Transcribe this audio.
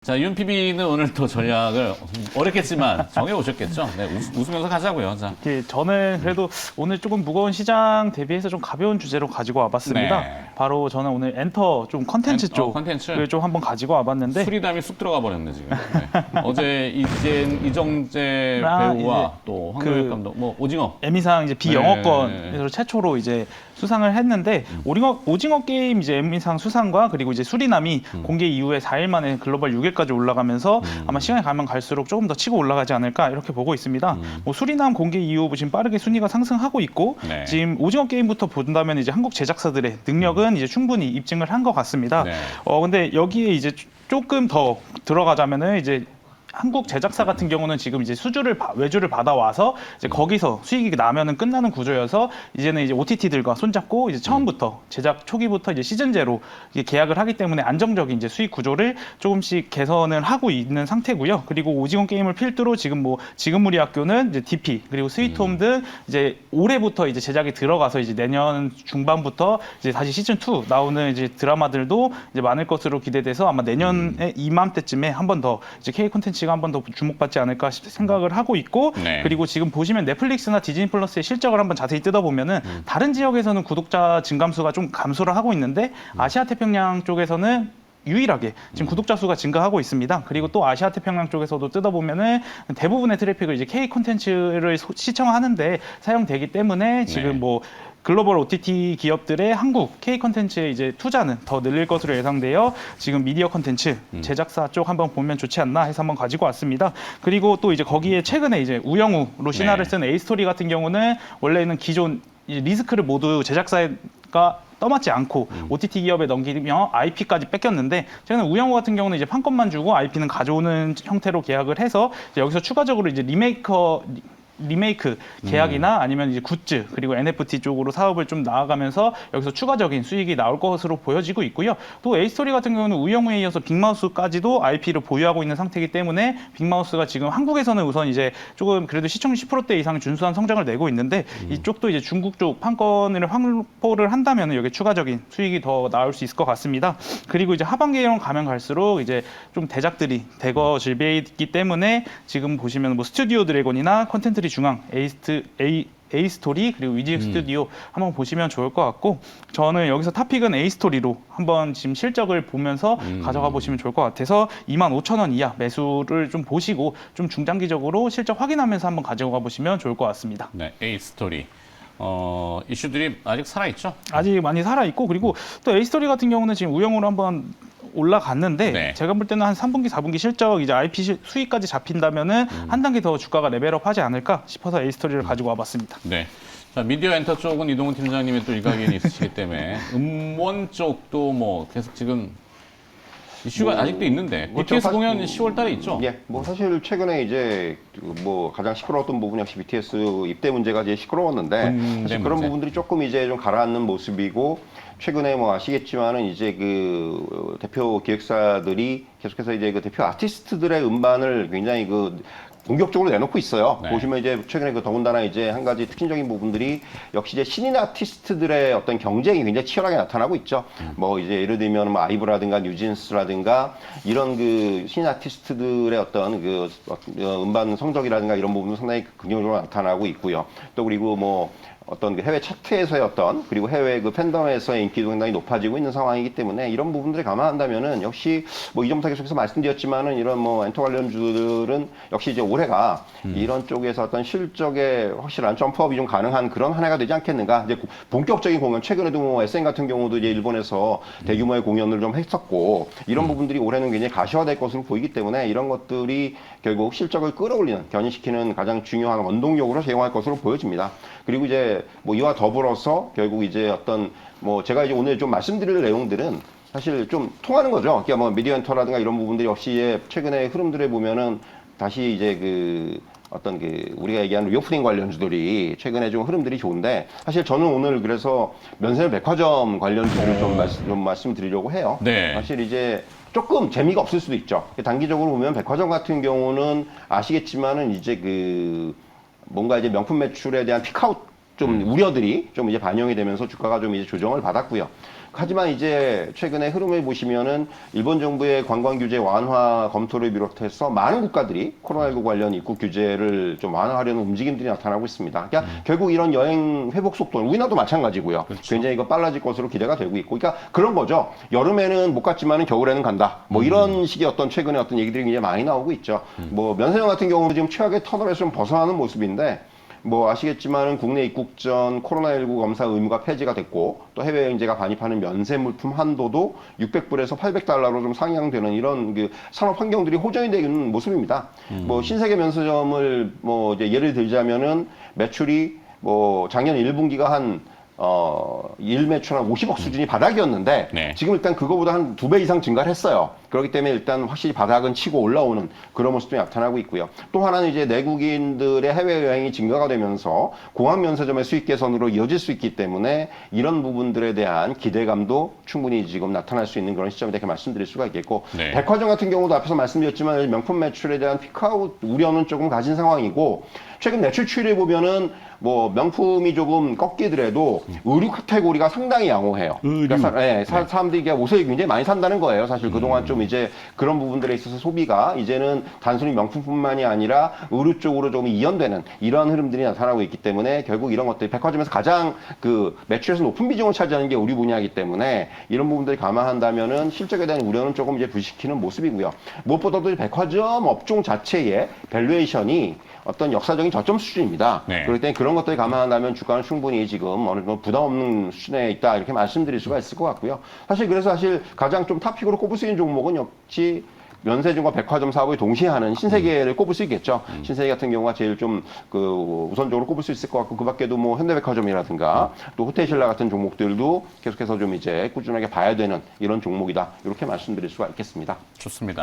자, 윤 PB는 오늘 또 전략을 어렵겠지만 정해오셨겠죠? 네, 웃으면서 가자고요. 자. 저는 그래도 오늘 조금 무거운 시장 대비해서 좀 가벼운 주제로 가지고 와봤습니다. 네. 바로 저는 오늘 엔터 좀 컨텐츠 컨텐츠? 쪽을 좀 한번 가지고 와봤는데 수리담이 쑥 들어가 버렸네 지금. 네. 어제 이정재 배우와 또 황교익 감독, 뭐 오징어. 에미상 이제 비영어권에서 최초로 이제 수상을 했는데 오징어 게임 이제 에미상 수상과 그리고 이제 수리남이 공개 이후에 4일 만에 글로벌 6위까지 올라가면서 아마 시간이 가면 갈수록 조금 더 치고 올라가지 않을까 이렇게 보고 있습니다. 뭐 수리남 공개 이후 지금 빠르게 순위가 상승하고 있고 네. 지금 오징어 게임부터 본다면 이제 한국 제작사들의 능력은 이제 충분히 입증을 한 것 같습니다. 네. 근데 여기에 이제 조금 더 들어가자면은 이제 한국 제작사 같은 경우는 지금 이제 외주를 받아와서 이제 거기서 수익이 나면은 끝나는 구조여서 이제는 이제 OTT들과 손잡고 이제 처음부터 제작 초기부터 이제 시즌제로 계약을 하기 때문에 안정적인 이제 수익 구조를 조금씩 개선을 하고 있는 상태고요. 그리고 오징어 게임을 필두로 지금 지금 우리 학교는 이제 DP 그리고 스위트홈 등 이제 올해부터 이제 제작이 들어가서 이제 내년 중반부터 이제 다시 시즌 2 나오는 이제 드라마들도 이제 많을 것으로 기대돼서 아마 내년에 이맘때쯤에 한 번 더 이제 K 콘텐츠가 한 번 더 주목받지 않을까 생각을 하고 있고 네. 그리고 지금 보시면 넷플릭스나 디즈니 플러스의 실적을 한번 자세히 뜯어보면은 다른 지역에서는 구독자 증감수가 좀 감소를 하고 있는데 아시아 태평양 쪽에서는 유일하게 지금 구독자 수가 증가하고 있습니다. 그리고 또 아시아 태평양 쪽에서도 뜯어보면은 대부분의 트래픽을 이제 K 콘텐츠를 시청하는데 사용되기 때문에 지금 네. 뭐 글로벌 OTT 기업들의 한국 K 콘텐츠에 이제 투자는 더 늘릴 것으로 예상되어 지금 미디어 콘텐츠 제작사 쪽 한번 보면 좋지 않나 해서 한번 가지고 왔습니다. 그리고 또 이제 거기에 최근에 이제 우영우로 신화를 네. 쓴 에이스토리 같은 경우는 원래는 기존 리스크를 모두 제작사가 떠맡지 않고 OTT 기업에 넘기며 IP까지 뺏겼는데 최근에 우영우 같은 경우는 이제 판권만 주고 IP는 가져오는 형태로 계약을 해서 이제 여기서 추가적으로 이제 리메이크 계약이나 아니면 이제 굿즈 그리고 NFT 쪽으로 사업을 좀 나아가면서 여기서 추가적인 수익이 나올 것으로 보여지고 있고요. 또 에이스토리 같은 경우는 우영우에 이어서 빅마우스까지도 IP를 보유하고 있는 상태이기 때문에 빅마우스가 지금 한국에서는 우선 이제 조금 그래도 시청률 10%대 이상 준수한 성장을 내고 있는데 이쪽도 이제 중국 쪽 판권을 확보를 한다면 여기 추가적인 수익이 더 나올 수 있을 것 같습니다. 그리고 이제 하반기에 가면 갈수록 이제 좀 대작들이 대거 질비해 있기 때문에 지금 보시면 뭐 스튜디오 드래곤이나 컨텐츠리 중앙, 에이스토리 그리고 위직 스튜디오 한번 보시면 좋을 것 같고 저는 여기서 탑픽은 에이스토리로 한번 지금 실적을 보면서 가져가 보시면 좋을 것 같아서 25,000원 이하 매수를 좀 보시고 좀 중장기적으로 실적 확인하면서 한번 가져가 보시면 좋을 것 같습니다. 네, A스토리. 이슈들이 아직 살아있죠? 아직 많이 살아있고 그리고 또 에이스토리 같은 경우는 지금 우영우로 한번 올라갔는데 네. 제가 볼 때는 한 3분기, 4분기 실적 이제 IP 수익까지 잡힌다면은 한 단계 더 주가가 레벨업하지 않을까 싶어서 에이스토리를 가지고 와봤습니다. 네. 자, 미디어 엔터 쪽은 이동훈 팀장님의 또 일가견이 있으시기 때문에 음원 쪽도 뭐 계속 지금 이슈가 아직도 있는데 BTS 공연 10월 달에 있죠? 예, 뭐 사실 최근에 이제 뭐 가장 시끄러웠던 부분 역시 BTS 입대 문제가 이제 시끄러웠는데 사실 그런 문제. 부분들이 조금 이제 좀 가라앉는 모습이고 최근에 뭐 아시겠지만은 이제 그 대표 기획사들이 계속해서 이제 그 대표 아티스트들의 음반을 굉장히 그 공격적으로 내놓고 있어요. 네. 보시면 이제 최근에 그 더군다나 이제 한 가지 특징적인 부분들이 역시 이제 신인 아티스트들의 어떤 경쟁이 굉장히 치열하게 나타나고 있죠. 뭐 이제 예를 들면 뭐 아이브라든가 뉴진스라든가 이런 그 신인 아티스트들의 어떤 그 음반 성적이라든가 이런 부분도 상당히 긍정적으로 나타나고 있고요. 또 그리고 뭐 어떤 그 해외 차트에서의 어떤 그리고 해외 그 팬덤에서의 인기도 상당히 높아지고 있는 상황이기 때문에 이런 부분들을 감안한다면은 역시 뭐 이전부터 계속해서 말씀드렸지만은 이런 뭐 엔터 관련주들은 역시 이제 올해가 이런 쪽에서 어떤 실적에 확실한 점프업이 좀 가능한 그런 한 해가 되지 않겠는가. 이제 본격적인 공연 최근에도 뭐 SM 같은 경우도 이제 일본에서 대규모의 공연을 좀 했었고 이런 부분들이 올해는 굉장히 가시화될 것으로 보이기 때문에 이런 것들이 결국 실적을 끌어올리는 견인시키는 가장 중요한 원동력으로 제공할 것으로 보여집니다. 그리고 이제 뭐 이와 더불어서 결국 이제 어떤 뭐 제가 이제 오늘 좀 말씀드릴 내용들은 사실 좀 통하는 거죠. 그러니까 뭐 미디어 엔터라든가 이런 부분들이 역시 최근의 흐름들에 보면은 다시 이제 그 어떤 그 우리가 얘기하는 리오프닝 관련주들이 최근에 좀 흐름들이 좋은데 사실 저는 오늘 그래서 면세점 백화점 관련주를 좀 말씀드리려고 해요. 네. 사실 이제 조금 재미가 없을 수도 있죠. 단기적으로 보면 백화점 같은 경우는 아시겠지만은 이제 그 뭔가 이제 명품 매출에 대한 피크아웃 좀 우려들이 좀 이제 반영이 되면서 주가가 좀 이제 조정을 받았고요. 하지만 이제 최근에 흐름을 보시면은 일본 정부의 관광 규제 완화 검토를 비롯해서 많은 국가들이 코로나19 관련 입국 규제를 좀 완화하려는 움직임들이 나타나고 있습니다. 그러니까 결국 이런 여행 회복 속도는 우리나라도 마찬가지고요. 굉장히 이거 빨라질 것으로 기대가 되고 있고, 그러니까 그런 거죠. 여름에는 못 갔지만은 겨울에는 간다. 뭐 이런 식의 어떤 최근에 어떤 얘기들이 굉장히 많이 나오고 있죠. 뭐 면세점 같은 경우는 지금 최악의 터널에서 좀 벗어나는 모습인데. 뭐 아시겠지만은 국내 입국 전 코로나19 검사 의무가 폐지가 됐고 또 해외여행제가 반입하는 면세 물품 한도도 600불에서 800달러로 좀 상향되는 이런 그 산업 환경들이 호전이 되는 모습입니다. 뭐 신세계 면세점을 뭐 이제 예를 들자면은 매출이 뭐 작년 1분기가 한 일 매출 한 50억 수준이 바닥이었는데 네. 지금 일단 그거보다 한 2배 이상 증가를 했어요. 그렇기 때문에 일단 확실히 바닥은 치고 올라오는 그런 모습도 나타나고 있고요. 또 하나는 이제 내국인들의 해외여행이 증가가 되면서 공항 면세점의 수익 개선으로 이어질 수 있기 때문에 이런 부분들에 대한 기대감도 충분히 지금 나타날 수 있는 그런 시점이다 이렇게 말씀드릴 수가 있겠고 네. 백화점 같은 경우도 앞에서 말씀드렸지만 명품 매출에 대한 피크아웃 우려는 조금 가진 상황이고 최근 매출 추이를 보면은 뭐 명품이 조금 꺾이더라도 의류 카테고리가 상당히 양호해요. 그러니까 사람들이 그냥 옷을 굉장히 많이 산다는 거예요. 사실 그동안 좀 이제 그런 부분들에 있어서 소비가 이제는 단순히 명품뿐만이 아니라 의류 쪽으로 좀 이연되는 이러한 흐름들이 나타나고 있기 때문에 결국 이런 것들이 백화점에서 가장 그 매출에서 높은 비중을 차지하는 게 의류 분야이기 때문에 이런 부분들이 감안한다면은 실적에 대한 우려는 조금 이제 불식히는 모습이고요. 무엇보다도 백화점 업종 자체의 밸류에이션이 어떤 역사적인 저점 수준입니다. 네. 그렇기 때문에 그런 것들이 감안한다면 주가는 충분히 지금 어느 정도 부담 없는 수준에 있다 이렇게 말씀드릴 수가 있을 것 같고요. 그래서 가장 좀 탑픽으로 꼽을 수 있는 종목은 역시 면세점과 백화점 사업을 동시에 하는 신세계를 꼽을 수 있겠죠. 신세계 같은 경우가 제일 좀 우선적으로 꼽을 수 있을 것 같고 그 밖에도 뭐 현대백화점이라든가 또 호텔신라 같은 종목들도 계속해서 좀 이제 꾸준하게 봐야 되는 이런 종목이다. 이렇게 말씀드릴 수가 있겠습니다. 좋습니다.